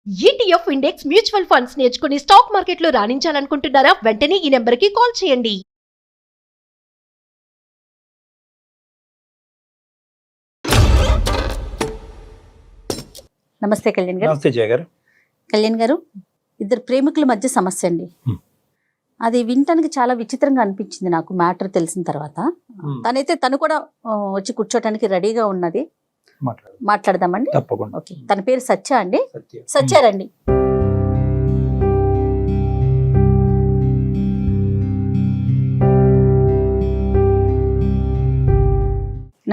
ETF index mutual funds నేర్చుకుని stock మార్కెట్లో రాణించాలనుకుంటున్నారా? వెంటనే ఈ నెంబర్కి కాల్ చేయండి. నమస్తే కళ్యాణ్ గారు. నమస్తే జయ గారు. కళ్యాణ్ గారు, ఇద్దరు ప్రేమికుల మధ్య సమస్య అండి. అది వినటానికి చాలా విచిత్రంగా అనిపించింది నాకు మ్యాటర్ తెలిసిన తర్వాత. తను కూడా వచ్చి కూర్చోటానికి రెడీగా ఉన్నది. మాట్లాడదామండి. తప్పకుండా. ఓకే, తన పేరు సత్య అండి. సత్య. సత్యారండి.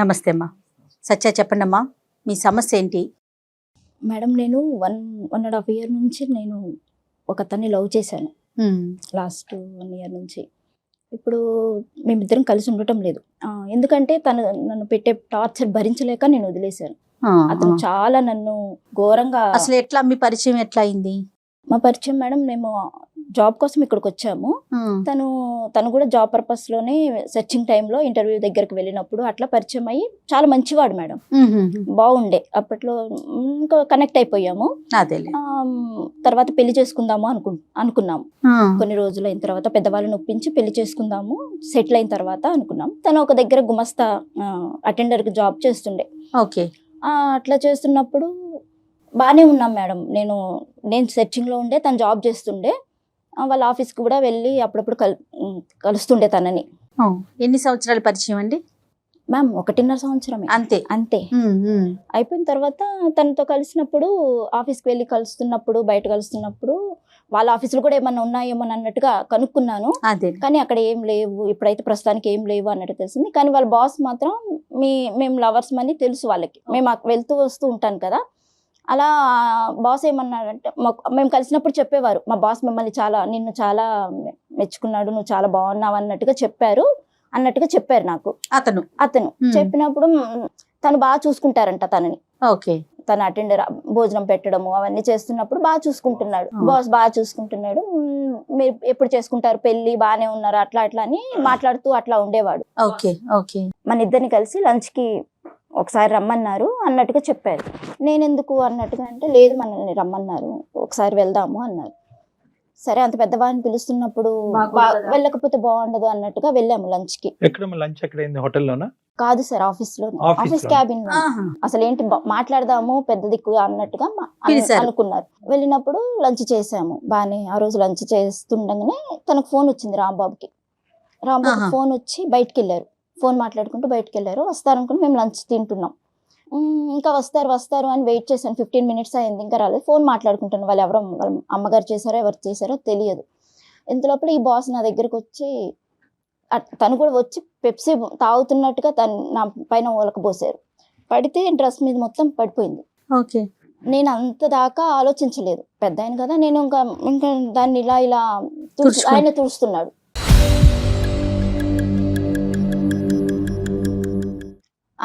నమస్తే అమ్మా. సత్య, చెప్పండి అమ్మా, మీ సమస్య ఏంటి? మేడం, నేను 1.5 year నుంచి నేను ఒక అతన్ని లవ్ చేశాను. లాస్ట్ 1 year నుంచి. ఇప్పుడు మేమిద్దరం కలిసి ఉండటం లేదు. ఎందుకంటే తను నన్ను పెట్టే టార్చర్ భరించలేక నేను వదిలేశాను. అతను చాలా నన్ను ఘోరంగా. అసలు ఎట్లా మీ పరిచయం ఎట్లా అయింది? మా పరిచయం మేడం, మేము జాబ్ కోసం ఇక్కడికి వచ్చాము. తను కూడా జాబ్ పర్పస్ లోనే సెర్చింగ్ టైంలో ఇంటర్వ్యూ దగ్గరికి వెళ్ళినప్పుడు అట్లా పరిచయం అయ్యి చాలా మంచివాడు మేడం. బాగుండే అప్పట్లో. ఇంకా కనెక్ట్ అయిపోయాము. తర్వాత పెళ్లి చేసుకుందాము అనుకున్నాము. కొన్ని రోజులు అయిన తర్వాత పెద్దవాళ్ళని ఒప్పించి పెళ్లి చేసుకుందాము, సెటిల్ అయిన తర్వాత అనుకున్నాం. తను ఒక దగ్గర గుమస్తా అటెండర్ కి జాబ్ చేస్తుండే. ఓకే. అట్లా చేస్తున్నప్పుడు బాగానే ఉన్నాం మేడం. నేను సెర్చింగ్ లో ఉండే, తను జాబ్ చేస్తుండే. వాళ్ళ ఆఫీస్కి కూడా వెళ్ళి అప్పుడప్పుడు కలుస్తుండే తనని. ఎన్ని సంవత్సరాల పరిచయం అండి? మ్యామ్ 1.5 సంవత్సరమే. అంతే అంతే. అయిపోయిన తర్వాత తనతో కలిసినప్పుడు, ఆఫీస్కి వెళ్ళి కలుస్తున్నప్పుడు, బయట కలుస్తున్నప్పుడు వాళ్ళ ఆఫీసులు కూడా ఏమన్నా ఉన్నాయేమో అన్నట్టుగా కనుక్కున్నాను. కానీ అక్కడ ఏం లేవు, ఇప్పుడైతే ప్రస్తుతానికి ఏం లేవు అన్నట్టు తెలిసింది. కానీ వాళ్ళ బాస్ మాత్రం మేము లవర్స్ అని తెలుసు వాళ్ళకి. మేము వెళ్తూ వస్తూ ఉంటాను కదా. అలా బాస్ ఏమన్నాడంటే, మేము కలిసినప్పుడు చెప్పేవారు, మా బాస్ నిన్ను చాలా మెచ్చుకున్నాడు, నువ్వు చాలా బాగున్నావు అన్నట్టుగా చెప్పారు నాకు. అతను చెప్పినప్పుడు తను బాగా చూసుకుంటారంట తనని. ఓకే. తన అటెండర్ భోజనం పెట్టడము అవన్నీ చేస్తున్నప్పుడు బాగా చూసుకుంటున్నాడు. బాస్ బాగా చూసుకుంటున్నాడు. మీరు ఎప్పుడు చేసుకుంటారు పెళ్లి, బాగానే ఉన్నారు, అట్లా అని మాట్లాడుతూ అట్లా ఉండేవాడు. Okay okay. మన ఇద్దరిని కలిసి లంచ్ కి ఒకసారి రమ్మన్నారు అన్నట్టుగా చెప్పారు. నేనెందుకు అన్నట్టుగా అంటే, లేదు మనల్ని రమ్మన్నారు, ఒకసారి వెళ్దాము అన్నారు. సరే, అంత పెద్దవాడిని పిలుస్తున్నప్పుడు వెళ్ళకపోతే బాగుండదు అన్నట్టుగా వెళ్ళాము లంచ్ కి. హోటల్లోనా? కాదు సార్, ఆఫీస్ క్యాబిన్. అసలు ఏంటి మాట్లాడదాము పెద్ద దిక్కు అన్నట్టుగా అనుకున్నారు. వెళ్ళినప్పుడు లంచ్ చేసాము బానే. ఆ రోజు లంచ్ చేస్తుండగానే తనకు ఫోన్ వచ్చింది రాంబాబుకి. ఫోన్ వచ్చి బయటికి వెళ్ళారు. ఫోన్ మాట్లాడుకుంటూ బయటకు వెళ్ళారు. వస్తారనుకుని మేము లంచ్ తింటున్నాం. ఇంకా వస్తారు అని వెయిట్ చేశాను. 15 minutes అయింది, ఇంకా రాలేదు. ఫోన్ మాట్లాడుకుంటాను. వాళ్ళ అమ్మగారు చేశారో ఎవరు చేశారో తెలియదు. ఇంతలోపల ఈ బాస్ నా దగ్గరకు వచ్చి, తను కూడా వచ్చి పెప్సీ తాగుతున్నట్టుగా నా పైన ఓలకపోసారు. పడితే డ్రెస్ మీద మొత్తం పడిపోయింది. ఓకే. నేను అంత దాకా ఆలోచించలేదు, పెద్ద ఆయన కదా. నేను ఇంకా దాన్ని ఇలా ఆయన తుడుస్తున్నాడు.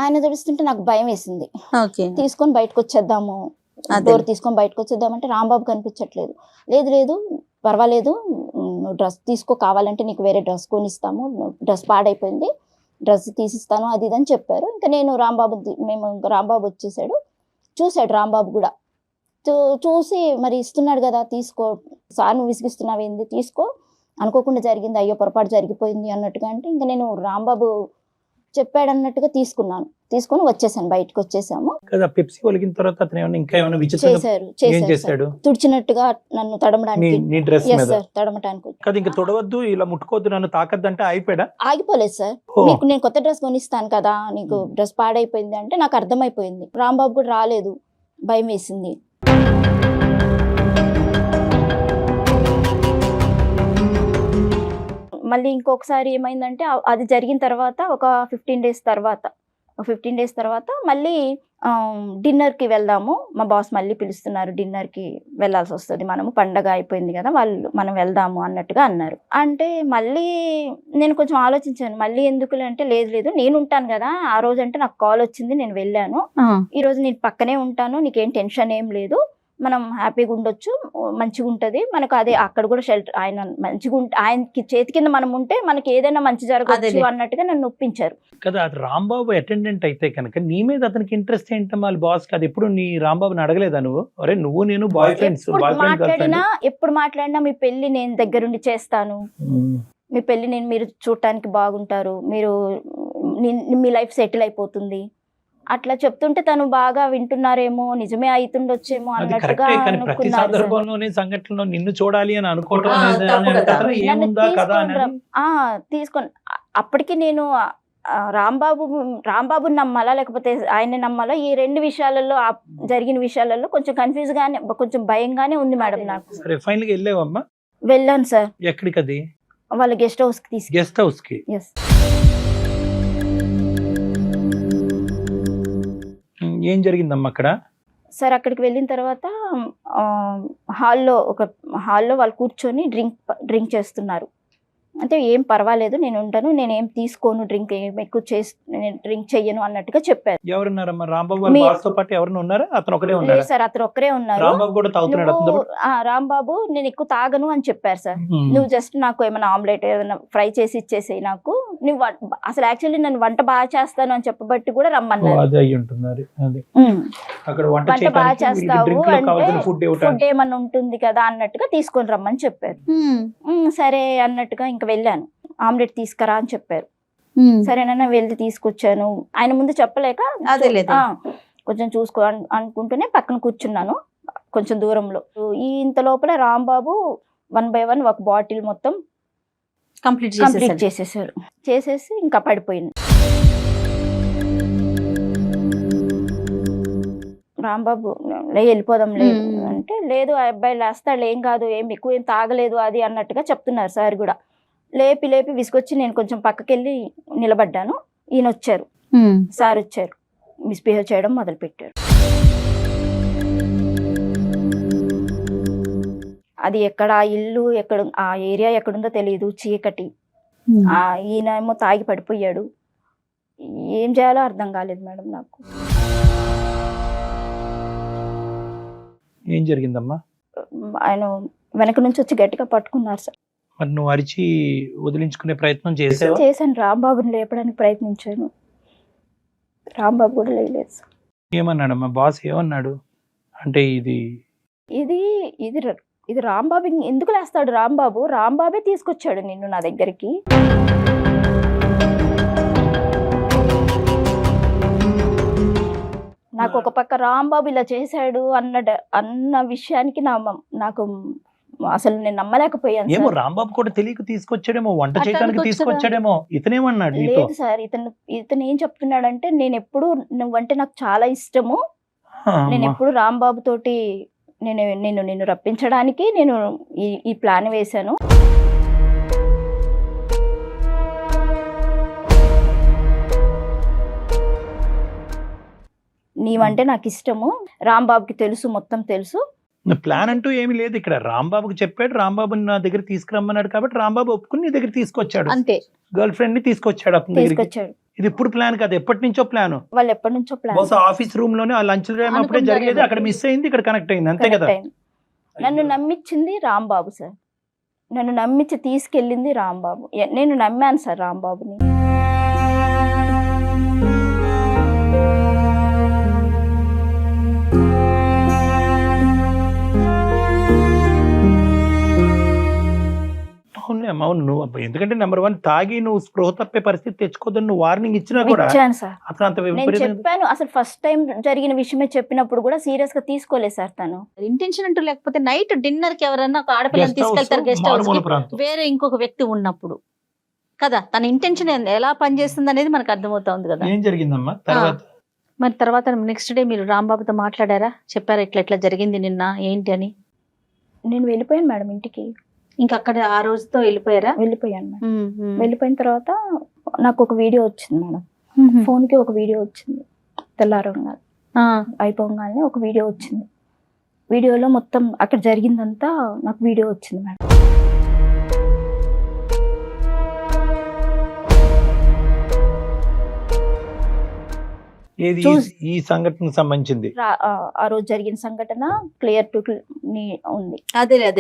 ఆయన తుడుస్తుంటే నాకు భయం వేసింది. తీసుకొని బయటకు వచ్చేద్దాము, డోర్ తీసుకొని బయటకు వచ్చేద్దామంటే రాంబాబు కనిపించట్లేదు. లేదు పర్వాలేదు, నువ్వు డ్రెస్ తీసుకో, కావాలంటే నీకు వేరే డ్రెస్ కొనిస్తాము, డ్రెస్ పాడైపోయింది, డ్రెస్ తీసిస్తాను, అది ఇది అని చెప్పారు. ఇంకా నేను రాంబాబు వచ్చేసాడు. చూశాడు రాంబాబు కూడా. చూసి మరి ఇస్తున్నాడు కదా, తీసుకో సార్, నువ్వు విసిగిస్తున్నావు ఏంది, తీసుకో, అనుకోకుండా జరిగింది, అయ్యో పొరపాటు జరిగిపోయింది అన్నట్టుగా. అంటే ఇంకా నేను రాంబాబు చెప్పాడు అన్నట్టుగా తీసుకొని వచ్చేసాను, బయటకు వచ్చేసాము. చేశారు తుడిచినట్టుగా నన్ను తడమటానికి. తొడవద్దు, ఇలా ముట్టుకోవద్దు, నన్ను తాకద్దంటే ఆగిపోలేదు సార్. నేను కొత్త డ్రెస్ కొనిస్తాను కదా, నీకు డ్రెస్ పాడైపోయింది అంటే నాకు అర్థమైపోయింది. రాంబాబు కూడా రాలేదు, భయం వేసింది. మళ్ళీ ఇంకొకసారి ఏమైందంటే, అది జరిగిన తర్వాత ఒక 15 days తర్వాత మళ్ళీ డిన్నర్కి వెళ్దాము, మా బాస్ మళ్ళీ పిలుస్తున్నారు, డిన్నర్కి వెళ్ళాల్సి వస్తుంది, మనము పండగ అయిపోయింది కదా, మనం వెళ్దాము అన్నట్టుగా అన్నారు. అంటే మళ్ళీ నేను కొంచెం ఆలోచించాను, మళ్ళీ ఎందుకులే అంటే, లేదు నేను ఉంటాను కదా, ఆ రోజు అంటే నాకు కాల్ వచ్చింది, నేను వెళ్ళాను, ఈ రోజు నేను పక్కనే ఉంటాను, నీకేం టెన్షన్ ఏం లేదు, మనం హ్యాపీగా ఉండొచ్చు, మంచిగా ఉంటది మనకు. అదే అక్కడ కూడా షెల్టర్, ఆయన మంచిగా ఆయనకి చేతి కింద మనం ఉంటే మనకి ఏదైనా మంచి జరగచ్చు అదేలే. అన్నట్టుగా నన్ను ఒప్పించారు. కదా అది రాంబాబు అటెండెంట్ అయితే కనుక నీ మీద అతనికి ఇంట్రెస్ట్ ఏంటమ్మా? వాళ్ళ బాస్ కాదు, ఎప్పుడు నీ రాంబాబుని అడగలేదా నువ్వు? అరే నువ్వు నేను బాయ్ ఫ్రెండ్స్, ఎప్పుడు మాట్లాడినా మీ పెళ్లి నేను దగ్గరుండి చేస్తాను, మీ పెళ్లి మీరు చూడటానికి బాగుంటారు, మీరు మీ లైఫ్ సెటిల్ అయిపోతుంది అట్లా చెప్తుంటే తను బాగా వింటున్నారేమో, నిజమే అవుతుండొచ్చేమో అన్నట్టుగా ప్రతి సందర్భంలోనే సంఘటనలో నిన్ను చూడాలి అని అనుకోవటం తీసుకొని అప్పటికి నేను రాంబాబుని నమ్మాలా లేకపోతే ఆయన్ని నమ్మాలా, ఈ రెండు విషయాలలో జరిగిన విషయాలలో కొంచెం కన్ఫ్యూజ్ గానే, కొంచెం భయంగానే ఉంది మేడం నాకు. ఫైనల్ గా వెళ్ళావమ్మా? వెళ్ళాను సార్. ఎక్కడికి? అది వాళ్ళ గెస్ట్ హౌస్ కి గెస్ట్ హౌస్ కి. ఏం జరిగిందమ్మా అక్కడ? సార్ అక్కడికి వెళ్ళిన తర్వాత హాల్లో వాళ్ళు కూర్చొని డ్రింక్ చేస్తున్నారు. అంటే ఏం పర్వాలేదు, నేను ఉంటాను, నేను ఏం తీసుకోను, డ్రింక్ ఏం ఎక్కువ నేను డ్రింక్ చెయ్యను అన్నట్టుగా చెప్పారు. ఎవరున్నారమ్మా? రాంబాబు వాళ్ళ బాస్ తో పాటు ఎవరైనా ఉన్నారా? అతను ఒకరే ఉన్నారు సార్, అతను ఒక్కరే ఉన్నారు. రాంబాబు కూడా తాగుతున్నాడు? రాంబాబు నేను ఎక్కువ తాగను అని చెప్పారు సార్. నువ్వు జస్ట్ నాకు ఏమైనా ఆమ్లెట్ ఏమైనా ఫ్రై చేసి ఇచ్చేసేయి నాకు, నువ్వు అసలు యాక్చువల్లీ నేను వంట బాగా చేస్తాను అని చెప్పబట్టి కూడా రమ్మన్నారు. వంట బాగా చేస్తావు అంటే ఫుడ్ ఏమన్నా ఉంటుంది కదా అన్నట్టుగా తీసుకొని రమ్మని చెప్పారు. సరే అన్నట్టుగా ఇంకా వెళ్ళాను. ఆమ్లెట్ తీసుకురా అని చెప్పారు. సరేనన్నా వెళ్ళి తీసుకొచ్చాను. ఆయన ముందు చెప్పలేక కొంచెం చూసుకో అనుకుంటూనే పక్కన కూర్చున్నాను కొంచెం దూరంలో. ఇంత లోపల రాంబాబు 1 by 1 ఒక బాటిల్ మొత్తం కంప్లీట్ చేసేసారు. చేసేసి ఇంకా పడిపోయింది. రాంబాబు వెళ్ళిపోదాం లేదు అంటే, లేదు ఆ అబ్బాయి లేస్తాడు, ఏం కాదు, ఎక్కువ ఏం తాగలేదు అది అన్నట్టుగా చెప్తున్నారు సార్ కూడా. లేపి విసుకొచ్చి నేను కొంచెం పక్కకెళ్ళి నిలబడ్డాను. ఈయన వచ్చారు, సార్ వచ్చారు, మిస్బిహేవ్ చేయడం మొదలు పెట్టారు. అది ఎక్కడ ఇల్లు ఎక్కడ ఆ ఏరియా ఎక్కడుందో తెలియదు, చీకటి. ఈయన ఏమో తాగి పడిపోయాడు. ఏం చేయాలో అర్థం కాలేదు మేడం నాకు. ఏం జరిగిందమ్మా? ఆయన వెనక నుంచి వచ్చి గట్టిగా పట్టుకున్నారు సార్. మరి నువ్వు అరిచి వదిలించుకునే ప్రయత్నం చేశాను. రాంబాబుని లేపడానికి ప్రయత్నించాను, రాంబాబు కూడా లేదు సార్. ఏమన్నాడమ్మా బాస్? ఏమన్నాడు అంటే ఇది రాంబాబు ఎందుకు లేస్తాడు? రాంబాబే తీసుకొచ్చాడు నిన్ను నా దగ్గరికి. నాకు ఒక పక్క రాంబాబు ఇలా చేశాడు అన్న విషయానికి నాకు అసలు నేను నమ్మలేకపోయాను. ఏమో రాంబాబు కూడా తెలియక తీసుకొచ్చాడేమో, వంట చేయడానికి తీసుకొచ్చాడేమో. ఇతనేమన్నాడు? లేదు సార్, ఇతను ఏం చెప్తున్నాడంటే, నేను ఎప్పుడు నువ్వంటే నాకు చాలా ఇష్టము, నేను ఎప్పుడు రాంబాబు తోటి నిన్ను రప్పించడానికి నేను ఈ ప్లాన్ వేశాను. నీవంటే నాకు ఇష్టము, రాంబాబుకి తెలుసు, మొత్తం తెలుసు. ప్లాన్ అంటూ ఏమీ లేదు ఇక్కడ. రాంబాబుకి చెప్పాడు, రాంబాబుని నా దగ్గర తీసుకురమ్మన్నాడు కాబట్టి రాంబాబు ఒప్పుకుని నీ దగ్గర తీసుకొచ్చాడు. అంతే. గర్ల్ ఫ్రెండ్ ని తీసుకొచ్చాడు. ఇది ఇప్పుడు ప్లాన్ కాదు, ఎప్పటి నుంచో ప్లాన్. వాళ్ళు ఎప్పటి నుంచో ప్లాన్. బహుశా ఆఫీస్ రూమ్ లోనే ఆ లంచ్ టైం అప్పుడే జరిగేది, అక్కడ మిస్ అయింది, ఇక్కడ కనెక్ట్ అయింది, అంతే కదా. నన్ను నమ్మించింది రాంబాబు సార్, నన్ను నమ్మించి తీసుకెళ్ళింది రాంబాబు. నేను నమ్మాను సార్ రాంబాబుని. అవును, నువ్వు ఎందుకంటే నెంబర్ 1 తాగి నువ్వు స్పృహ తప్పే పరిస్థితి తెచ్చుకోదని నువ్వు వార్నింగ్ ఇచ్చినా కూడా నేను చెప్పాను. అసలు ఫస్ట్ టైం జరిగిన విషయమే చెప్పినప్పుడు కూడా సీరియస్ గా తీసుకోలేదు సార్. తను ఇంటెన్షన్ అంటూ లేకపోతే నైట్ డిన్నర్ కి ఎవరన్నా ఒక ఆడపిల్లని తీసుకెళ్తారు గెస్ట్ హౌస్ కి, వేరే ఇంకొక వ్యక్తి ఉన్నప్పుడు కదా. తన ఇంటెన్షన్ ఎలా పనిచేస్తుంది అనేది మనకు అర్థమవుతా ఉంది కదా. ఏం జరిగిందమ్మా తర్వాత? మరి తర్వాత నెక్స్ట్ డే మీరు రాంబాబుతో మాట్లాడారా? చెప్పారా ఇట్లా జరిగింది నిన్న ఏంటి అని? నేను వెళ్ళిపోయాను మేడం ఇంటికి. ఇంకా అక్కడ ఆ రోజుతో వెళ్ళిపోయారా? వెళ్ళిపోయాను మేడం. వెళ్ళిపోయిన తర్వాత నాకు ఒక వీడియో వచ్చింది మేడం, ఫోన్ కి ఒక వీడియో వచ్చింది. తెల్లారంగా అయిపోగానే ఒక వీడియో వచ్చింది. వీడియోలో మొత్తం అక్కడ జరిగిందంతా నాకు వీడియో వచ్చింది మేడం. ఏది ఈ సంఘటనకు సంబంధించింది? ఆ రోజు జరిగిన సంఘటన క్లియర్ టు ఉంది. అదేలే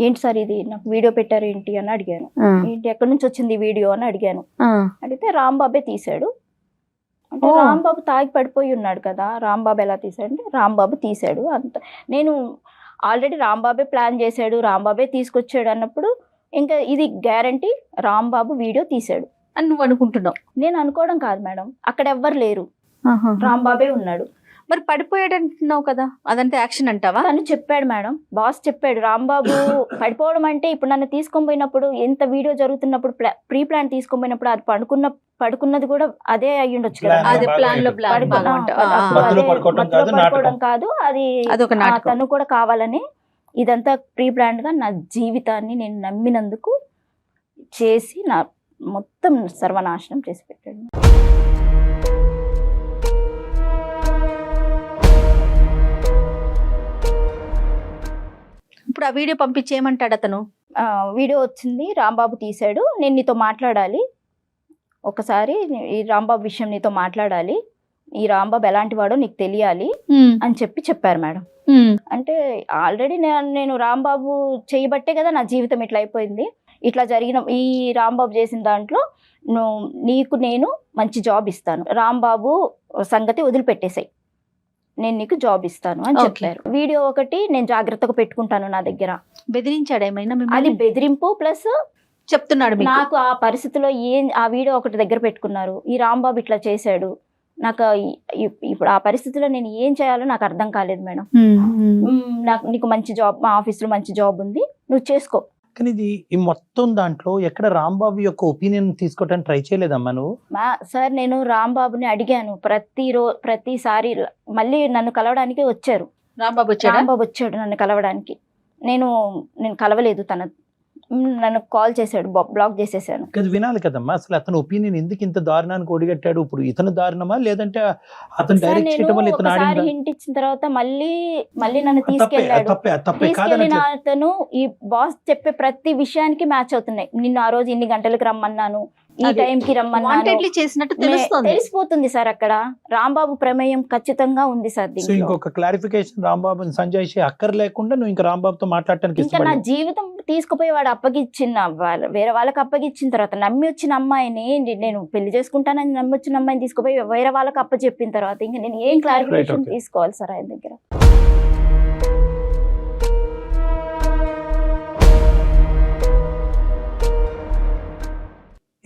ఏంటి సార్ ఇది, నాకు వీడియో పెట్టారు ఏంటి అని అడిగాను. ఏంటి ఎక్కడి నుంచి వచ్చింది వీడియో అని అడిగాను. అడిగితే రాంబాబే తీశాడు అంటే, రాంబాబు తాగి పడిపోయి ఉన్నాడు కదా, రాంబాబు ఎలా తీశాడు అంటే రాంబాబు తీశాడు అంత. నేను ఆల్రెడీ రాంబాబే ప్లాన్ చేశాడు, రాంబాబే తీసుకొచ్చాడు అన్నప్పుడు ఇంకా ఇది గ్యారంటీ రాంబాబు వీడియో తీశాడు అని నువ్వు అనుకుంటున్నావు? నేను అనుకోవడం కాదు మేడం, అక్కడ ఎవ్వరు లేరు, రాంబాబే ఉన్నాడు. మరి పడిపోయాడు అంటున్నావు కదా, అదంటే యాక్షన్ అంటావా? తను చెప్పాడు మేడం, బాస్ చెప్పాడు రాంబాబు పడిపోవడం అంటే, ఇప్పుడు నన్ను తీసుకొని పోయినప్పుడు ఎంత వీడియో జరుగుతున్నప్పుడు ప్రీ ప్లాన్ తీసుకొని పోయినప్పుడు అది పడుకున్నది కూడా అదే అయ్యి ఉండొచ్చు కదా. అదే ప్లాన్ లో పడుకోవడం కాదు, అది అదొక నాటకం. తను కూడా కావాలని ఇదంతా ప్రీ ప్లాన్ గా నా జీవితాన్ని నేను నమ్మినందుకు చేసి నా మొత్తం సర్వనాశనం చేసి పెట్టాడు. ఇప్పుడు ఆ వీడియో పంపించేయమంటాడు అతను? వీడియో వచ్చింది, రాంబాబు తీశాడు, నేను నీతో మాట్లాడాలి ఒకసారి, ఈ రాంబాబు విషయం నీతో మాట్లాడాలి, ఈ రాంబాబు ఎలాంటి వాడో నీకు తెలియాలి అని చెప్పారు మేడం. అంటే ఆల్రెడీ నేను రాంబాబు చేయబట్టే కదా నా జీవితం ఇట్లా అయిపోయింది. ఇట్లా జరిగిన ఈ రాంబాబు చేసిన దాంట్లో నీకు నేను మంచి జాబ్ ఇస్తాను, రాంబాబు సంగతి వదిలిపెట్టేసాయి, నేను నీకు జాబ్ ఇస్తాను అని చెప్పారు. వీడియో ఒకటి నేను జాగ్రత్తగా పెట్టుకుంటాను నా దగ్గర. బెదిరించాడు ఏమైనా? అది బెదిరింపు ప్లస్ చెప్తున్నాడు నాకు ఆ పరిస్థితిలో ఆ వీడియో ఒకటి దగ్గర పెట్టుకున్నారు, ఈ రాంబాబు ఇట్లా చేశాడు, నాకు ఇప్పుడు ఆ పరిస్థితిలో నేను ఏం చేయాలో నాకు అర్థం కాలేదు మేడం. నీకు మంచి జాబ్, మా ఆఫీస్లో మంచి జాబ్ ఉంది, నువ్వు చేసుకో. కానీ ఇది ఈ మొత్తం దాంట్లో ఎక్కడ రాంబాబు యొక్క ఒపీనియన్ తీసుకోవడానికి ట్రై చేయలేదమ్మా నువ్వు? సార్ నేను రాంబాబుని అడిగాను, ప్రతిసారి మళ్ళీ నన్ను కలవడానికి వచ్చారు. రాంబాబు వచ్చాడు నన్ను కలవడానికి, నేను కలవలేదు, నన్ను కాల్ చేశాడు, బ్లాక్ చేసేసాను. అది వినాలి కదమ్మా, అసలు అతను ఒపీనియన్ ఎందుకు ఇంత దారుణానికి ఒడిగట్టాడు? ఇప్పుడు ఇతను దారుణమా లేదంటే అతను డైరెక్ట్ చేయడం వల్ల ఇతను ఆడిందా? హింట్ ఇచ్చిన తర్వాత మళ్ళీ నన్ను తీసుకెళ్ళాడు. తీసుకెళ్ళిన అతను ఈ బాస్ చెప్పే ప్రతి విషయానికి మ్యాచ్ అవుతున్నాయి. నిన్ను ఆ రోజు ఇన్ని గంటలకు రమ్మన్నాను, ఈ టైంకి రమ్మన్నాను చేసినట్టు తెలిసిపోతుంది సార్. అక్కడ రాంబాబు ప్రమేయం ఖచ్చితంగా ఉంది సార్. ఇంకొక క్లారిఫికేషన్, రాంబాబు సంజయ్ అక్కర్ లేకుండా నువ్వు ఇంకా రాంబాబుతో మాట్లాడటానికి ఇంకా నా జీవితం తీసుకుపోయి వాడు వేరే వాళ్ళకి అప్పగిచ్చిన తర్వాత నమ్మి వచ్చిన అమ్మాయిని, నేను పెళ్లి చేసుకుంటానని నమ్మి వచ్చిన అమ్మాయిని తీసుకుపోయి వేరే వాళ్ళకి అప్పచెప్పిన తర్వాత ఇంకా నేను ఏం క్లారిఫికేషన్ తీసుకోవాలి సార్ ఆయన దగ్గర?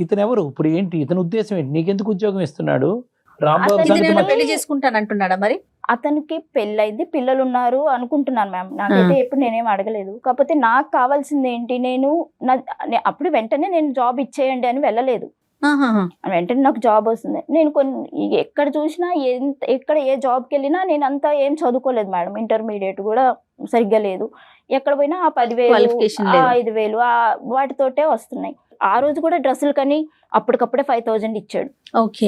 ఇతను ఎవరు? ఇప్పుడు ఏంటి ఇతని ఉద్దేశం ఏంటి? నీకెందుకు ఉద్యోగం ఇస్తున్నాడు? పెళ్లి చేసుకుంటాను అంటున్నాడా? మరి అతనికి పెళ్ళైంది, పిల్లలు ఉన్నారు అనుకుంటున్నాను మ్యామ్. నాకైతే ఎప్పుడు నేనేం అడగలేదు. కాకపోతే నాకు కావాల్సింది ఏంటి, అప్పుడు వెంటనే నేను జాబ్ ఇచ్చేయండి అని వెళ్ళలేదు. వెంటనే నాకు జాబ్ వస్తుంది. నేను ఎక్కడ చూసినా ఎక్కడ ఏ జాబ్కి వెళ్ళినా నేను అంతా ఏం చదువుకోలేదు మేడం, ఇంటర్మీడియట్ కూడా సరిగ్గా లేదు. ఎక్కడ పోయినా ఆ 10,000 5,000 వాటితోటే వస్తున్నాయి. ఆ రోజు కూడా డ్రెస్సులు కానీ అప్పటికప్పుడే 5,000 ఇచ్చాడు. ఓకే,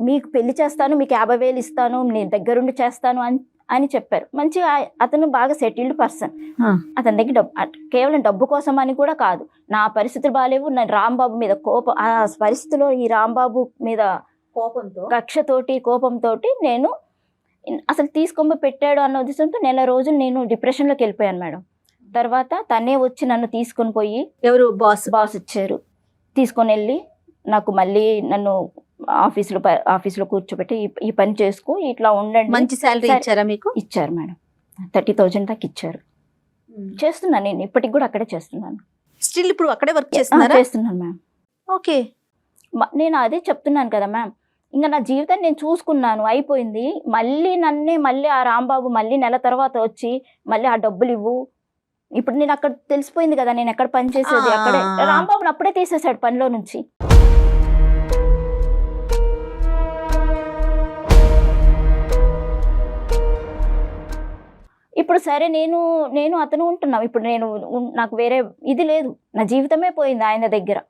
మీకు పెళ్లి చేస్తాను, మీకు 50,000 ఇస్తాను, నేను దగ్గరుండి చేస్తాను అని చెప్పారు. మంచిగా అతను బాగా సెటిల్డ్ పర్సన్. అతని దగ్గర కేవలం డబ్బు కోసం అని కూడా కాదు, నా పరిస్థితులు బాగాలేవు, నేను రాంబాబు మీద కోపం, ఆ పరిస్థితిలో ఈ రాంబాబు మీద కోపంతో నేను అసలు తీసుకొని పెట్టాడు అన్న ఉద్దేశంతో నెల రోజులు నేను డిప్రెషన్లోకి వెళ్ళిపోయాను మేడం. తర్వాత తనే వచ్చి నన్ను తీసుకొని పోయి, ఎవరు బాస్ ఇచ్చారు, తీసుకొని వెళ్ళి నాకు మళ్ళీ నన్ను ఆఫీసులో కూర్చోబెట్టి ఈ పని చేసుకో, ఇట్లా ఉండండి. మంచి శాలరీ ఇచ్చారా మీకు? ఇచ్చారు మేడం, 30,000 దాకా ఇచ్చారు. చేస్తున్నాను నేను ఇప్పటికి కూడా అక్కడే చేస్తున్నాను. స్టిల్ ఇప్పుడు అక్కడే వర్క్ చేస్తున్నాను మ్యామ్. ఓకే, నేను అదే చెప్తున్నాను కదా మ్యామ్, ఇంకా నా జీవితాన్ని నేను చూసుకున్నాను, అయిపోయింది. మళ్ళీ ఆ రాంబాబు మళ్ళీ నెల తర్వాత వచ్చి మళ్ళీ ఆ డబ్బులు ఇవ్వు. ఇప్పుడు నేను అక్కడ తెలిసిపోయింది కదా నేను ఎక్కడ పని చేసేది, అక్కడే రాంబాబుని అప్పుడే తీసేశాడు పనిలో నుంచి. ఇప్పుడు సరే నేను అతను ఉంటున్నాం. ఇప్పుడు నాకు వేరే ఇది లేదు, నా జీవితమే పోయింది ఆయన దగ్గర.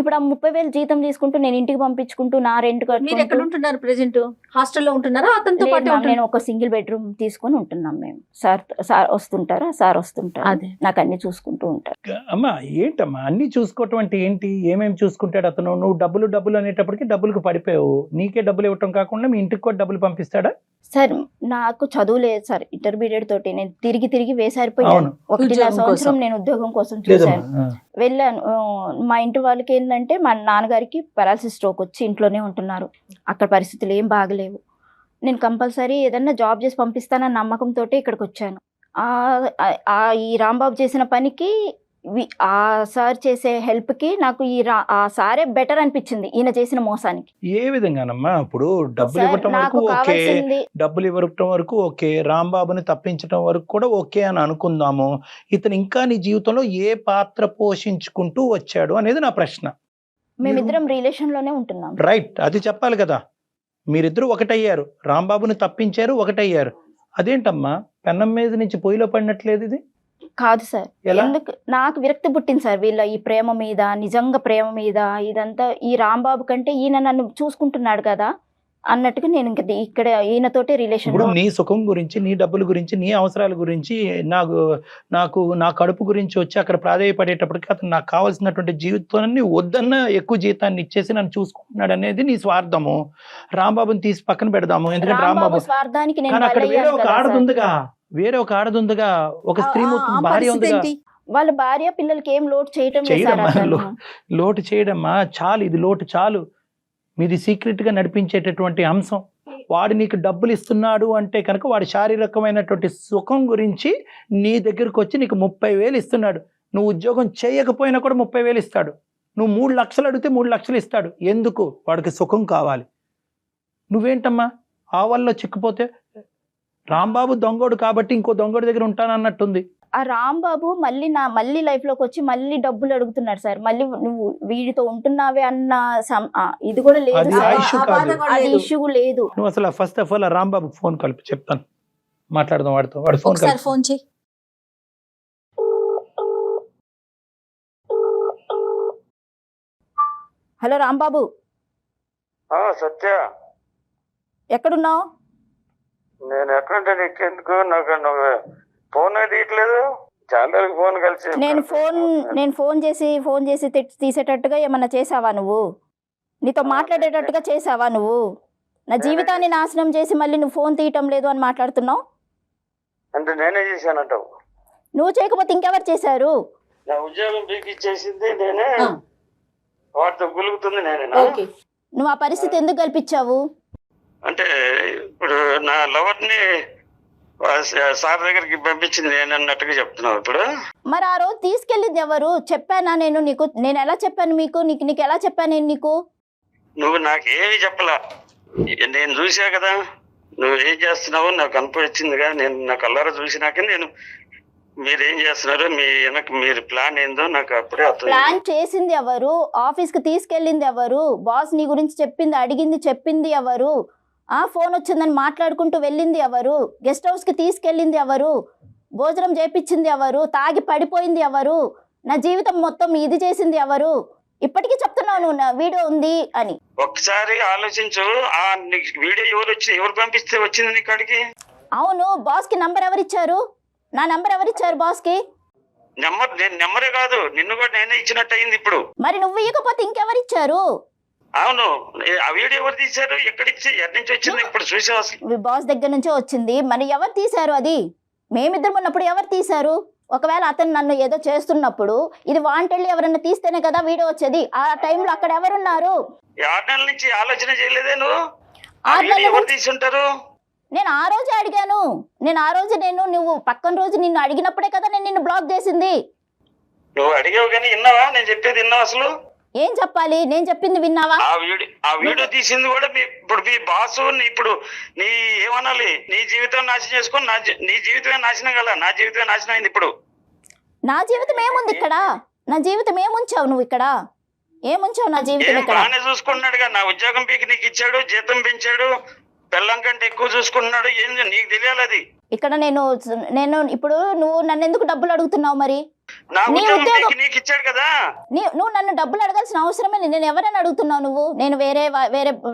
ఇప్పుడు ఆ 30,000 జీతం తీసుకుంటూ నేను ఇంటికి పంపించుకుంటూ నా రెంట్ మీరు ఎక్కడ ఉంటున్నారు ప్రెసెంట్? హాస్టల్లో ఉంటున్నారా అతనితో పాటు నేను ఒక సింగిల్ బెడ్రూమ్ తీసుకొని ఉంటున్నాం మేము. సార్ వస్తుంటారా, సార్ వస్తుంటారు, అదే నాకు అన్ని చూసుకుంటూ ఉంటారు. అమ్మా ఏంటమ్మా అన్ని చూసుకోవటం అంటే ఏంటి? ఏమేమి చూసుకుంటాడు అతను? నువ్వు డబ్బులు అనేటప్పటికి డబ్బులకు పడిపోయావు. నీకే డబ్బులు ఇవ్వటం కాకుండా మీ ఇంటికి కూడా డబ్బులు పంపిస్తాడా? సార్ నాకు చదువు లేదు సార్, ఇంటర్మీడియట్ తోటి నేను తిరిగి వేసారిపోయాను. 1.5 సంవత్సరం నేను ఉద్యోగం కోసం చూశాను, వెళ్ళాను. మా ఇంటి వాళ్ళకి ఏంటంటే మా నాన్నగారికి పారాలసిస్ స్ట్రోక్ వచ్చి ఇంట్లోనే ఉంటున్నారు, అక్కడ పరిస్థితులు ఏం బాగలేవు. నేను కంపల్సరీ ఏదన్నా జాబ్ చేసి పంపిస్తానన్న నమ్మకంతో ఇక్కడికి వచ్చాను. ఈ రాంబాబు చేసిన పనికి ఆ సార్ చేసే హెల్ప్ కి నాకు ఆ సారే బెటర్ అనిపించింది ఈయన చేసిన మోసానికి. ఏ విధంగానమ్మా? ఇప్పుడు డబ్బులు ఇవ్వటం వరకు ఓకే, డబ్బులు ఇవ్వటం వరకు ఓకే, రాంబాబుని తప్పించడం వరకు కూడా ఓకే అని అనుకుందాము. ఇతను ఇంకా నీ జీవితంలో ఏ పాత్ర పోషించుకుంటూ వచ్చాడు అనేది నా ప్రశ్న. మేమిద్దరం రిలేషన్ లోనే ఉంటున్నాం. రైట్, అది చెప్పాలి కదా. మీరిద్దరు ఒకటయ్యారు, రాంబాబుని తప్పించారు, ఒకటయ్యారు. అదేంటమ్మా పెన్నం మీద నుంచి పొయ్యిలో పడినట్లేదు ఇది? కాదు సార్, ఎందుకు నాకు విరక్తి పుట్టింది సార్ వీళ్ళ ఈ ప్రేమ మీద, నిజంగా ప్రేమ మీద. ఇదంతా ఈ రాంబాబు కంటే ఈయన నన్ను చూసుకుంటున్నాడు కదా అన్నట్టుగా నేను ఇంకా ఇక్కడ ఈయనతోటే రిలేషన్. ఇప్పుడు నీ సుఖం గురించి, నీ డబ్బుల గురించి, నీ అవసరాల గురించి, నా కడుపు గురించి వచ్చి అక్కడ ప్రాధాయపడేటప్పటికి అతను నాకు కావాల్సినటువంటి జీవితాన్ని వద్దన్న ఎక్కువ జీతాన్ని ఇచ్చేసి నన్ను చూసుకుంటున్నాడు అనేది నీ స్వార్థము. రాంబాబుని తీసి పక్కన పెడదాము, ఎందుకంటే రాంబాబు స్వార్థానికి అక్కడ వేరే ఒక ఆడదుందిగా, ఒక స్త్రీ భార్య ఉందిగా. వాళ్ళ భార్య పిల్లలకి ఏం లోటు లోటు చేయడమ్మా చాలు, ఇది లోటు చాలు. మీది సీక్రెట్ గా నడిపించేటటువంటి అంశం. వాడు నీకు డబ్బులు ఇస్తున్నాడు అంటే కనుక వాడి శారీరకమైనటువంటి సుఖం గురించి నీ దగ్గరకు వచ్చి నీకు 30,000 ఇస్తున్నాడు. నువ్వు ఉద్యోగం చేయకపోయినా కూడా 30,000 ఇస్తాడు. నువ్వు 3 లక్షలు అడిగితే 3 లక్షలు ఇస్తాడు. ఎందుకు? వాడికి సుఖం కావాలి. నువ్వేంటమ్మా ఆ వల్ల చిక్కుపోతే? రాంబాబు దొంగోడు కాబట్టి ఇంకో దొంగోడి దగ్గర ఉంటానన్నట్టుంది. ఆ రాంబాబు మళ్ళీ లైఫ్ లోకి వచ్చి మళ్ళీ డబ్బులు అడుగుతున్నాడు సార్. మళ్ళీ నువ్వు వీడితో ఉంటున్నావే అన్న ఇది కూడా లేదు, అది ఇష్యూ లేదు. నువ్వు అసలు first of all Rambabu phone కలిపి చెప్తాను, మాట్లాడదాం వాడితో. వాడు ఫోన్ చేయి. హలో రాంబాబు. సత్య, ఎక్కడున్నావు? నేను ఎక్కడుంటే నీకెందుకు? నాకు ఫోన్ తీయట్లేదు. చాలా ఫోన్ కలిసి నేను ఫోన్ చేసి తీసేటట్టుగా ఏమన్నా చేసావా నువ్వు? నీతో మాట్లాడేటట్టుగా చేసావా నువ్వు? నా జీవితాన్ని నాశనం చేసి మళ్ళీ నువ్వు ఫోన్ తీయటం లేదు అని మాట్లాడుతున్నావు. అంటే నేనే చేశానంటావు? నువ్వు చేయకపోతే ఇంకెవరు చేశారు? నా ఉద్యోగం పీకిచ్చేసింది నేనే, వాటితో గులుగుతుంది నేనే. నువ్వు ఆ పరిస్థితి ఎందుకు కల్పించావు? అంటే ఇప్పుడు నా లవర్ని సార్ దగ్గరికి పంపించింది నేను అన్నట్టుగా చెప్తున్నావు ఇప్పుడు. మరి ఆ రోజు తీసుకెళ్ళింది ఎవరు? చెప్పానా నేను నీకు? నేను ఎలా చెప్పాను మీకు? నీకు ఎలా చెప్పాను నేను నీకు? నువ్వు నాకేమి చెప్పలా, నేను చూసా కదా నువ్వు ఏం చేస్తున్నావు నాకు కనపడిచ్చిందిగా. నేను నా కళ్ళారా చూసినాక నేను మీరేం చేస్తున్నారు, మీరు ప్లాన్ ఏందో నాకు అప్పుడే అర్థం. ప్లాన్ చేసింది ఎవరు? ఆఫీస్ కి తీసుకెళ్ళింది ఎవరు? బాస్ నీ గురించి చెప్పింది ఎవరు? ఫోన్ వచ్చిందని మాట్లాడుకుంటూ వెళ్ళింది ఎవరు? గెస్ట్ హౌస్ కి తీసుకెళ్ళింది ఎవరు? భోజనం చేపించింది ఎవరు? తాగి పడిపోయింది ఎవరు? నా జీవితం మొత్తం ఇది చేసింది ఎవరు? ఇప్పటికీ చెప్తున్నావు నువ్వు నా వీడియో ఉంది అని. ఒకసారి ఆలోచించు, ఆ వీడియో ఎవరు పంపిస్తే వచ్చింది నీ కాడికి? అవును, బాస్ కి నంబర్ ఎవరిచ్చారు? నా నంబర్ ఎవరిచ్చారు బాస్ కి? నెంబరే కాదు, నిన్ను కూడా నేనే ఇచ్చినట్టు అయింది ఇప్పుడు. మరి నువ్వు ఇవ్వకపోతే ఇంకెవరిచ్చారు? అవును, ఆ వీడియో ఎవరు తీశారు? ఎక్కడి నుంచి వచ్చింది? ఇప్పుడు చూసా అసలు బాస్ దగ్గర నుంచే వచ్చింది. మరి ఎవరు తీశారు? అది మేమిద్దరం ఉన్నప్పుడు ఎవరు తీశారు? ఒకవేళ అతను నన్ను ఏదో చేస్తున్నప్పుడు ఇది వాంటెళ్ళి ఎవరన్నా తీస్తేనే కదా వీడియో వచ్చేది. ఆ టైంలో అక్కడ ఎవరున్నారు? 6 నెలల నుంచి ఆలోచన చేయలేదే నువ్వు? ఎవరు తీసుంటారు? నేను ఆ రోజే అడిగాను. నువ్వు పక్కన రోజు నిన్ను అడిగినప్పుడే కదా నేను నిన్ను బ్లాక్ చేసింది. నువ్వు అడిగావు కానీ విన్నావా? నేను చెప్పేది విన్నావా? అసలు ఏం చెప్పాలి? నేను చెప్పింది విన్నావా? ఆ వీడియో తీసింది కూడా ఇప్పుడు మీ బాసు. ఇప్పుడు నీ ఏమనాలి? నీ జీవితం నాశనం చేసుకొని నీ జీవితమే నాశనం కదా. నా జీవితమే నాశనం అయింది ఇప్పుడు. నా జీవితం ఏముంది ఇక్కడ? నా జీవితం ఏముంచావు నువ్వు ఇక్కడ? ఏముంచావు నా జీవితం ఇక్కడ? బాగానే చూసుకుంటున్నాడుగా, నా ఉద్యోగం పీకి నీకు ఇచ్చాడు, జీతం పెంచాడు, పిల్లం కంటే ఎక్కువ చూసుకుంటున్నాడు. ఏంది నీకు తెలియాలి అది. ఇక్కడ నేను ఇప్పుడు నువ్వు నన్ను ఎందుకు డబ్బులు అడుగుతున్నావు? మరి నా నీ ఉద్యోగం ఉద్యోగం నీకు ఇచ్చాడు కదా. నువ్వు నన్ను డబ్బులు అడగాల్సిన అవసరమే లేదు. నేను ఎవరైనా అడుగుతున్నావు నువ్వు? నేను వేరే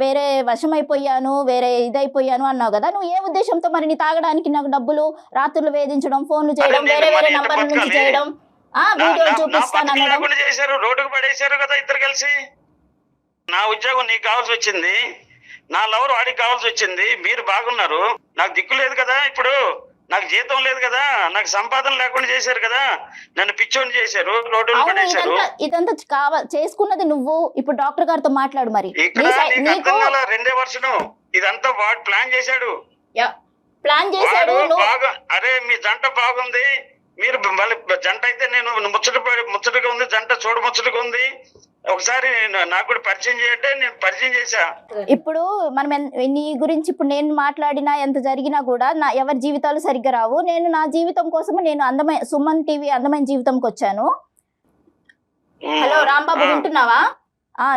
వేరే వశమైపోయాను, వేరే ఇదైపోయాను అన్నావు కదా. నువ్వు ఏ ఉద్దేశంతో మరి నీ తాగడానికి నాకు డబ్బులు, రాత్రులు వేధించడం, ఫోన్లు చేయడం, వేరే వేరే నంబర్ల నుంచి చేయడం, వీడియో చూపిస్తాను అనడం చేశారు, రోడ్డుకు పడేశారు కదా ఇద్దరు కలిసి. నా ఉద్యోగం నీకు కావాల్సి వచ్చింది, నా లవర్ వాడికి కావాల్సి వచ్చింది. మీరు బాగున్నారు, నాకు దిక్కు లేదు కదా, ఇప్పుడు నాకు జీతం లేదు కదా, నాకు సంపాదన లేకుండా చేశారు కదా, నన్ను పిచ్చోని చేశారు, రోడ్డును పడేశారు. ఇదంతా చేసుకున్నది నువ్వు. ఇప్పుడు డాక్టర్ గారితో మాట్లాడు. మరి ఇక్కడ నీకు అర్థం కాల, 2వ వర్షం ఇదంతా వాడు ప్లాన్ చేశాడు. ప్లాన్ చేశాడు బాగా. అరే మీ జంట బాగుంది, మీరు మళ్ళీ జంట అయితే నేను ముచ్చటగా ఉంది, జంట చూడ ముచ్చటగా ఉంది, ఒకసారి నాకు కూడా పరిచయం చేయంటే నేను పరిచయం చేశా. ఇప్పుడు మనం నీ గురించి ఇప్పుడు నేను మాట్లాడినా ఎంత జరిగినా కూడా ఎవరి జీవితాలు సరిగ్గా రావు. నేను నా జీవితం కోసం నేను అందమైన సుమన్ టీవీ అందమైన జీవితంకి వచ్చాను. హలో రాంబాబు, వింటున్నావా?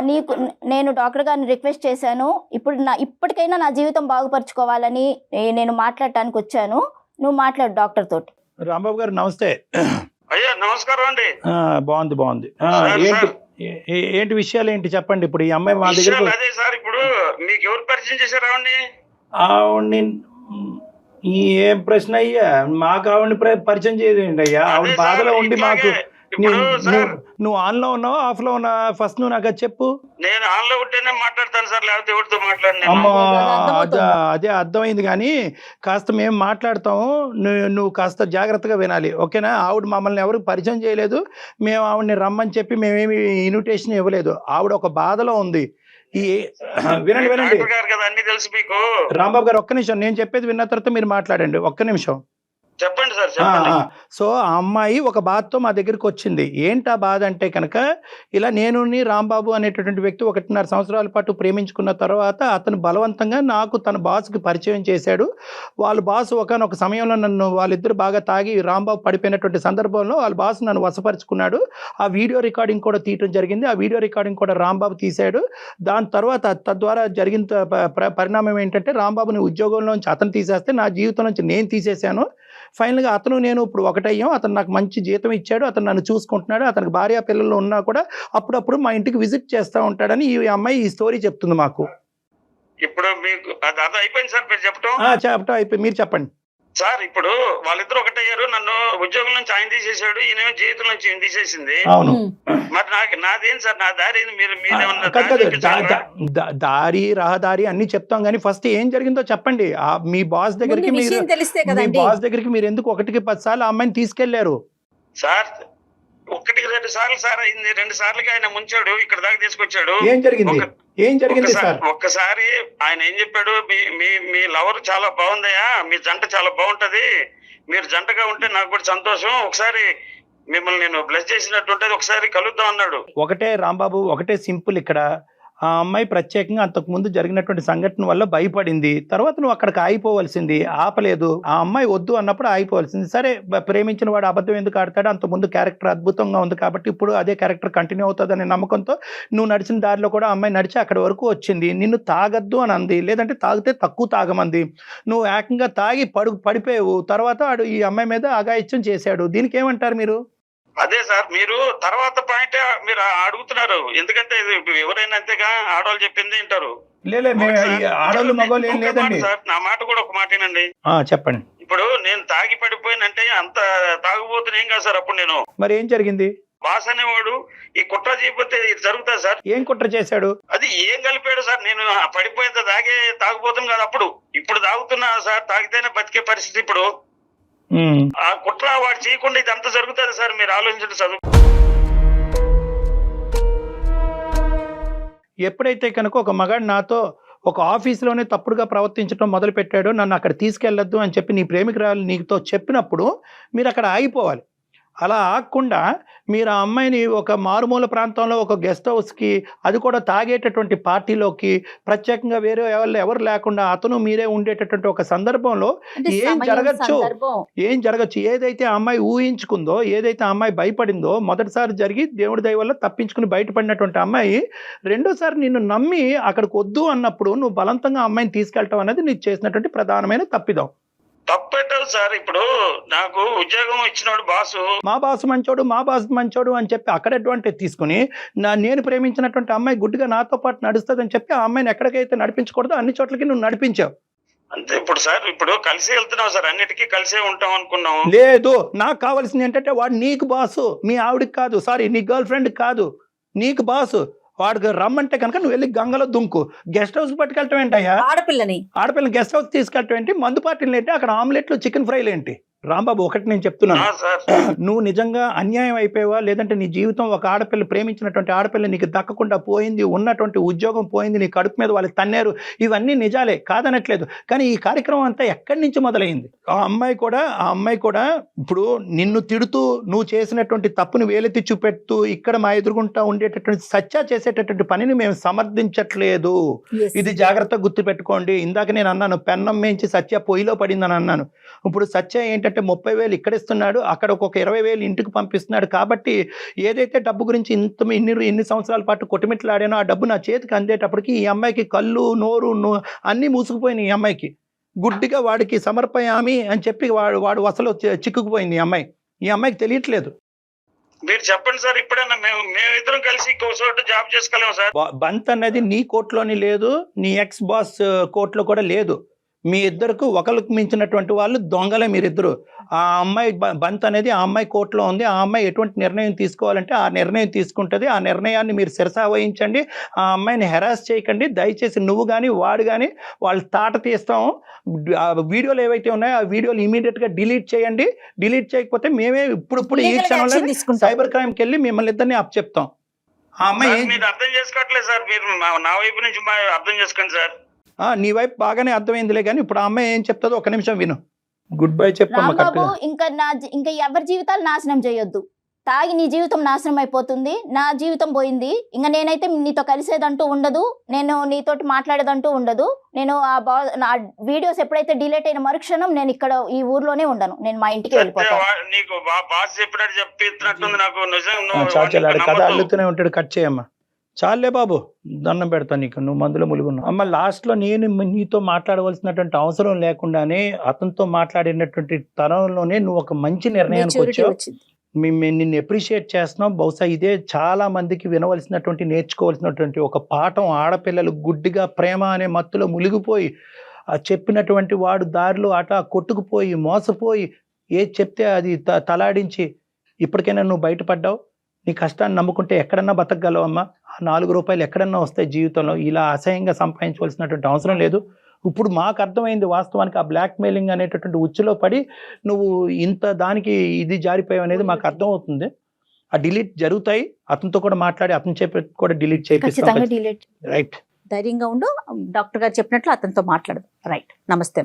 నీకు నేను డాక్టర్ గారిని రిక్వెస్ట్ చేశాను. ఇప్పటికైనా నా జీవితం బాగుపరచుకోవాలని నేను మాట్లాడటానికి వచ్చాను. నువ్వు మాట్లాడు డాక్టర్ తోటి. రాంబాబు గారు నమస్తే. అయ్యా నమస్కారం అండి. బాగుంది. ఏంటి విషయాలు ఏంటి చెప్పండి. ఇప్పుడు ఈ అమ్మాయి మా దగ్గర. అదే సార్, ఇప్పుడు మీకు ఎవరు పరిచయం చేశారు ఆవిడ్ని? ఏం ప్రశ్న అయ్యా, మాకు ఆవిడని పరిచయం చేయదేంటి అయ్యా? ఆవిడ బాధలో ఉండి మాకు. నువ్వు ఆన్ లో ఉన్నావా ఆఫ్ లో ఉన్నావా? ఫస్ట్ నువ్వు నాకు చెప్పు. నేను ఆన్ లో ఉంటేనే మాట్లాడతాను సార్, లేకపోతే ఎవరితో మాట్లాడినా. అమ్మా అదే అర్థమైంది, కానీ కాస్త మేము మాట్లాడతాము, నువ్వు కాస్త జాగ్రత్తగా వినాలి, ఓకేనా? ఆవిడ మమ్మల్ని ఎవరికి పరిచయం చేయలేదు, మేము ఆవిడని రమ్మని చెప్పి మేమేమి ఇన్విటేషన్ ఇవ్వలేదు. ఆవిడ ఒక బాధలో ఉంది. వినండి అన్ని తెలుసు మీకు. రాంబాబు గారు ఒక్క నిమిషం, నేను చెప్పేది విన్న తర్వాత మీరు మాట్లాడండి, ఒక్క నిమిషం. చెప్పండి సార్, చెప్పండి. సో ఆ అమ్మాయి ఒక బాధతో మా దగ్గరికి వచ్చింది. ఏంటి ఆ బాధ అంటే కనుక, ఇలా నేను రాంబాబు అనేటటువంటి వ్యక్తి 1.5 సంవత్సరాల పాటు ప్రేమించుకున్న తర్వాత అతను బలవంతంగా నాకు తన బాస్కి పరిచయం చేశాడు. వాళ్ళ బాస్ ఒకనొక సమయంలో నన్ను, వాళ్ళిద్దరు బాగా తాగి రాంబాబు పడిపోయినటువంటి సందర్భంలో వాళ్ళ బాస్ నన్ను వశపరుచుకున్నాడు. ఆ వీడియో రికార్డింగ్ కూడా తీయటం జరిగింది. ఆ వీడియో రికార్డింగ్ కూడా రాంబాబు తీశాడు. దాని తర్వాత తద్వారా జరిగిన పరిణామం ఏంటంటే, రాంబాబుని ఉద్యోగంలోంచి అతను తీసేస్తే నా జీవితం నుంచి నేను తీసేశాను. ఫైనల్గా అతను నేను ఇప్పుడు ఒకటయ్యాం. అతను నాకు మంచి జీతం ఇచ్చాడు, అతను నన్ను చూసుకుంటున్నాడు, అతనికి భార్య పిల్లలు ఉన్నా కూడా అప్పుడప్పుడు మా ఇంటికి విజిట్ చేస్తూ ఉంటాడని ఈ అమ్మాయి ఈ స్టోరీ చెప్తుంది మాకు. ఇప్పుడు మీకు అది అయిపోయింది సార్, మీరు చెప్పటం అయిపోయి మీరు చెప్పండి సార్. ఇప్పుడు వాళ్ళిద్దరు ఒకటయ్యారు, నన్ను ఉద్యోగం నుంచి ఆయన తీసేశాడు, ఈయన జీవితం నుంచి ఈయన తీసేసింది. అవును. మరి నాదేం సార్, నా దారి దారి రహదారి అన్ని చెప్తాం, కానీ ఫస్ట్ ఏం జరిగిందో చెప్పండి. మీ బాస్ దగ్గరికి మీరు ఎందుకు 1కి 10 సార్లు ఆ అమ్మాయిని తీసుకెళ్లారు సార్? 1కి 2 సార్లు సార్ అయింది. 2 సార్లకి ఆయన ముంచాడు, ఇక్కడ దాకా తీసుకొచ్చాడు. ఏం జరిగింది సార్? ఒక్కసారి ఆయన ఏం చెప్పాడు, మీ లవర్ చాలా బాగుందయ్యా, మీ జంట చాలా బాగుంటది, మీరు జంటగా ఉంటే నాకు కూడా సంతోషం, ఒకసారి మిమ్మల్ని నేను బ్లెస్ చేసినట్టుంటది, ఒకసారి కలుద్దాం అన్నాడు. ఒకటే రాంబాబు, ఒకటే సింపుల్. ఇక్కడ ఆ అమ్మాయి ప్రత్యేకంగా అంతకుముందు జరిగినటువంటి సంఘటన వల్ల భయపడింది. తర్వాత నువ్వు అక్కడికి ఆగిపోవలసింది, ఆపలేదు. ఆ అమ్మాయి వద్దు అన్నప్పుడు ఆగిపోవలసింది. సరే, ప్రేమించిన వాడు అబద్ధం ఎందుకు ఆడతాడు? అంతకుముందు క్యారెక్టర్ అద్భుతంగా ఉంది కాబట్టి ఇప్పుడు అదే క్యారెక్టర్ కంటిన్యూ అవుతుందనే నమ్మకంతో నువ్వు నడిచిన దారిలో కూడా అమ్మాయి నడిచి అక్కడి వరకు వచ్చింది. నిన్ను తాగద్దు అని అంది, లేదంటే తాగితే తక్కువ తాగమంది. నువ్వు ఏకంగా తాగి పడిపోయావు. తర్వాత వాడు ఈ అమ్మాయి మీద అఘాయిత్యం చేశాడు. దీనికి ఏమంటారు మీరు? అదే సార్, మీరు తర్వాత పాయింట్ మీరు అడుగుతున్నారు, ఎందుకంటే ఎవరైనా అంతేగా, ఆడవాళ్ళు చెప్పింది వింటారు. ఆడవాళ్ళు మగవాళ్ళు ఏం లేదండి సార్, నా మాట కూడా ఒక మాటేనండి. చెప్పండి. ఇప్పుడు నేను తాగి పడిపోయినంటే అంత తాగుబోతున్నా ఏం కాదు సార్. అప్పుడు నేను మరి ఏం జరిగింది? బాస్ అనేవాడు ఈ కుట్ర చేయకపోతే జరుగుతుంది సార్. ఏం కుట్ర చేశాడు? అది ఏం కలిపాడు సార్? నేను పడిపోయేంత తాగిపోతుంది కదా అప్పుడు. ఇప్పుడు తాగుతున్నా సార్, తాగితేనే బతికే పరిస్థితి. ఇప్పుడు ఆ కుట్ర వాడు చేయకుండా ఇదంతా జరుగుతుంది సార్, మీరు ఆలోచించండి. చదువు ఎప్పుడైతే కనుక ఒక మగాడు నాతో ఒక ఆఫీసులోనే తప్పుడుగా ప్రవర్తించడం మొదలు పెట్టాడు, నన్ను అక్కడ తీసుకెళ్లొద్దు అని చెప్పి నీ ప్రేమికురాలు నీతో చెప్పినప్పుడు మీరు అక్కడ ఆగిపోవాలి. అలా ఆగకుండా మీరు ఆ అమ్మాయిని ఒక మారుమూల ప్రాంతంలో ఒక గెస్ట్ హౌస్కి, అది కూడా తాగేటటువంటి పార్టీలోకి, ప్రత్యేకంగా వేరే ఎవరు లేకుండా అతను మీరే ఉండేటటువంటి ఒక సందర్భంలో ఏం జరగచ్చు? ఏదైతే ఆ అమ్మాయి ఊహించుకుందో, ఏదైతే ఆ అమ్మాయి భయపడిందో, మొదటిసారి జరిగి దేవుడి దయ వల్ల తప్పించుకుని బయటపడినటువంటి అమ్మాయి రెండోసారి నిన్ను నమ్మి అక్కడికి వద్దు అన్నప్పుడు నువ్వు బలవంతంగా అమ్మాయిని తీసుకెళ్ళటం అనేది నీకు చేసినటువంటి ప్రధానమైన తప్పిదం. తప్పెట్టదు సార్. ఇప్పుడు నాకు ఉద్యోగం ఇచ్చినోడు బాసు, మా బాసు మంచోడు అని చెప్పి అక్కడ అడ్వాంటేజ్ తీసుకుని నేను ప్రేమించినటువంటి అమ్మాయి గుడ్డిగా నాతో పాటు నడుస్తుందని చెప్పి ఆ అమ్మాయిని ఎక్కడికైతే నడిపించకూడదో అన్ని చోట్లకి నువ్వు నడిపించావు. అంతే. ఇప్పుడు సార్ ఇప్పుడు కలిసి వెళ్తున్నాం సార్, అన్నిటికీ కలిసే ఉంటాం అనుకున్నాం. లేదు, నాకు కావాల్సింది ఏంటంటే వాడు నీకు బాసు, మీ ఆవిడకి కాదు, సారీ నీ గర్ల్ ఫ్రెండ్ కాదు, నీకు బాసు. వాడికి రమ్మంటే కనుక నువ్వు వెళ్ళి గంగలో దుంకు. గెస్ట్ హౌస్ పట్టుకెళ్ళటం ఏంటయ్యా? ఆడపిల్లని గెస్ట్ హౌస్ తీసుకెళ్ళటం ఏంటి? మందు పార్టీలు ఏంటి? అక్కడ ఆమ్లెట్లు చికెన్ ఫ్రైలు ఏంటి? రాంబాబు ఒకటి నేను చెప్తున్నాను, సార్ నువ్వు నిజంగా అన్యాయం అయిపోయావా, లేదంటే నీ జీవితం ఒక ఆడపిల్ల ప్రేమించినటువంటి ఆడపిల్ల నీకు దక్కకుండా పోయింది, ఉన్నటువంటి ఉద్యోగం పోయింది, నీ కడుపు మీద వాళ్ళకి తన్నారు, ఇవన్నీ నిజాలే, కాదనట్లేదు. కానీ ఈ కార్యక్రమం అంతా ఎక్కడి నుంచి మొదలైంది? ఆ అమ్మాయి కూడా ఇప్పుడు నిన్ను తిడుతూ నువ్వు చేసినటువంటి తప్పుని వేలెత్తి చూపెడుతూ ఇక్కడ మా ఎదురుగుంటా ఉండేటటువంటి సత్య చేసేటటువంటి పనిని మేము సమర్థించట్లేదు. ఇది జాగ్రత్తగా గుర్తుపెట్టుకోండి. ఇందాక నేను అన్నాను పెన్నం మేంచి సత్య పొయ్యిలో పడిందని అన్నాను. ఇప్పుడు సత్య ఏంటంటే 30,000 ఇక్కడ ఇస్తున్నాడు, అక్కడ ఒక 20,000 ఇంటికి పంపిస్తున్నాడు. కాబట్టి ఏదైతే డబ్బు గురించి ఇన్ని సంవత్సరాల పాటు కొట్టుమిట్లాడానో ఆ డబ్బు నా చేతికి అందేటప్పటికి ఈ అమ్మాయికి కళ్ళు నోరు అన్నీ మూసుకుపోయినాయి. ఈ అమ్మాయికి గుడ్డిగా వాడికి సమర్పయామి అని చెప్పి వాడు అసలు చిక్కుకుపోయింది. ఈ అమ్మాయికి తెలియట్లేదు. మీరు చెప్పండి సార్, ఇప్పుడైనా మేమిద్దరం కలిసి ఇంకో చోట జాబ్ చేసుకోలేము సార్. బంత్ అనేది నీ కోర్టులోని లేదు, నీ ఎక్స్ బాస్ కోర్టులో కూడా లేదు. మీ ఇద్దరికి ఒకరికి మించినటువంటి వాళ్ళు దొంగలే మీరిద్దరు. ఆ అమ్మాయి బంత్ అనేది ఆ అమ్మాయి కోర్టులో ఉంది. ఆ అమ్మాయి ఎటువంటి నిర్ణయం తీసుకోవాలంటే ఆ నిర్ణయం తీసుకుంటుంది. ఆ నిర్ణయాన్ని మీరు శిరసా వహించండి. ఆ అమ్మాయిని హెరాస్ చేయకండి దయచేసి. నువ్వు కానీ వాడు కానీ వాళ్ళు తాట తీస్తాము. వీడియోలు ఏవైతే ఉన్నాయో ఆ వీడియోలు ఇమీడియట్గా డిలీట్ చేయండి. డిలీట్ చేయకపోతే మేమే ఇప్పుడు ఈ క్షణంలో సైబర్ క్రైమ్కి వెళ్ళి మిమ్మల్ని ఇద్దరిని అప్ చెప్తాం. ఆ అమ్మాయి మీరు అర్థం చేసుకోవట్లేదు సార్, మీరు నా వైపు నుంచి అర్థం చేసుకోండి సార్. నీ వైపు బాగానే అర్థమైందిలే, కానీ ఇప్పుడు ఆ అమ్మాయి ఏం చెప్తుందో ఒక నిమిషం విను. గుడ్ బై చెప్పమ్మా. రాంబాబు, ఇంకా ఎవరి జీవితాలు నాశనం చేయొద్దు. తాగి నీ జీవితం నాశనం అయిపోతుంది, నా జీవితం పోయింది. ఇంకా నేనైతే నీతో కలిసేదంటూ ఉండదు, నేను నీతోటి మాట్లాడేదంటూ ఉండదు. నేను నా వీడియోస్ ఎప్పుడైతే డిలీట్ అయిన మరుక్షణం నేను ఇక్కడ ఈ ఊర్లోనే ఉండను, నేను మా ఇంటికి వెళ్ళిపోతాను. నీకు బాస్ చెప్పినట్టు చెప్పినట్టుంది నాకు. కథ అల్లుతూనే ఉంటాడు. కట్ చేయమ్మా. చాలే బాబు, దండం పెడతా నీకు, నువ్వు మందులో ములుగున్నావు. అమ్మ లాస్ట్లో నేను నీతో మాట్లాడవలసినటువంటి అవసరం లేకుండానే అతనితో మాట్లాడినటువంటి తరంలోనే నువ్వు ఒక మంచి నిర్ణయానికి వచ్చావు. నిన్ను ఎప్రిషియేట్ చేస్తున్నాం. బహుశా ఇదే చాలా మందికి వినవలసినటువంటి నేర్చుకోవాల్సినటువంటి ఒక పాఠం. ఆడపిల్లలు గుడ్డిగా ప్రేమ అనే మత్తులో మునిగిపోయి చెప్పినటువంటి వాడు దారిలో అటా కొట్టుకుపోయి మోసపోయి ఏది చెప్తే అది తలాడించి ఇప్పటికైనా నువ్వు బయటపడ్డావు. నీ కష్టాన్ని నమ్ముకుంటే ఎక్కడన్నా బతకగలవమ్మా. ఆ 4 రూపాయలు ఎక్కడన్నా వస్తాయి జీవితంలో. ఇలా అసహ్యంగా సంపాదించవలసినటువంటి అవసరం లేదు. ఇప్పుడు మాకు అర్థమైంది వాస్తవానికి ఆ బ్లాక్ మెయిలింగ్ అనేటటువంటి ఉచ్చులో పడి నువ్వు ఇంత దానికి ఇది జారిపోయావు అనేది మాకు అర్థం అవుతుంది. ఆ డిలీట్ జరుగుతాయి. అతనితో కూడా మాట్లాడి అతని చెప్పి కూడా డిలీట్ చేపిస్తాం. రైట్, ధైర్యంగా ఉండు. డాక్టర్ గారు చెప్పినట్లు అతనితో మాట్లాడదు. రైట్, నమస్తే.